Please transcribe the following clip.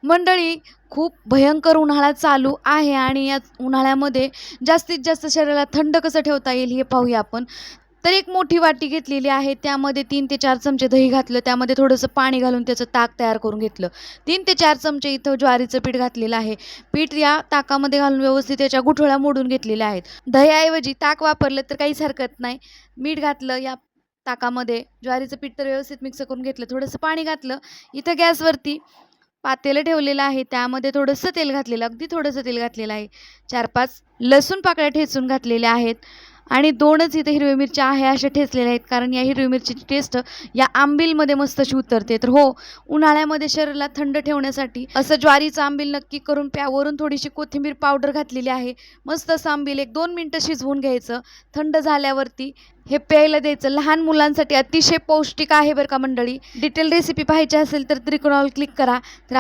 मंडळी, खूप भयंकर उन्हाळा चालू आहे आणि या उन्हाळ्यामध्ये जास्तीत जास्त शरीराला थंड कसं ठेवता येईल हे पाहूया आपण. तर एक मोठी वाटी घेतलेली आहे, त्यामध्ये 3 ते 4 चमचे दही घातलं, त्यामध्ये थोडंसं पाणी घालून त्याचं ताक तयार करून घेतलं. 3 ते 4 चमचे इथं ज्वारीचं पीठ घातलेलं आहे. पीठ या ताकामध्ये घालून व्यवस्थित त्याच्या गुठळ्या मोडून घेतलेल्या आहेत. दह्याऐवजी ताक वापरलं तर काहीच हरकत नाही. मीठ घातलं या ताकामध्ये, ज्वारीचं पीठ तर व्यवस्थित मिक्स करून घेतलं, थोडंसं पाणी घातलं. इथं गॅसवरती पातेलं ठेवलेलं आहे, त्यामध्ये थोडंसं तेल घातलेलं, अगदी थोडंसं तेल घातलेलं आहे. 4-5 लसूण पाकळ्या ठेचून घातलेल्या आहेत आणि 2च इथे हिरव्या मिरच्या आहे अशा ठेचलेल्या आहेत, कारण या हिरवी मिरचीची टेस्ट या आंबीलमध्ये मस्त अशी उतरते. तर हो, उन्हाळ्यामध्ये शरीराला थंड ठेवण्यासाठी असं ज्वारीचं आंबील नक्की करून प्या. वरून थोडीशी कोथिंबीर पावडर घातलेली आहे. मस्त असं आंबील 1-2 मिनटं शिजवून घ्यायचं. थंड झाल्यावरती हे प्यायला द्यायचं. लहान मुलांसाठी अतिशय पौष्टिक आहे बरं का मंडळी. डिटेल रेसिपी पाहायची असेल तर त्रिकोणावर क्लिक करा. तर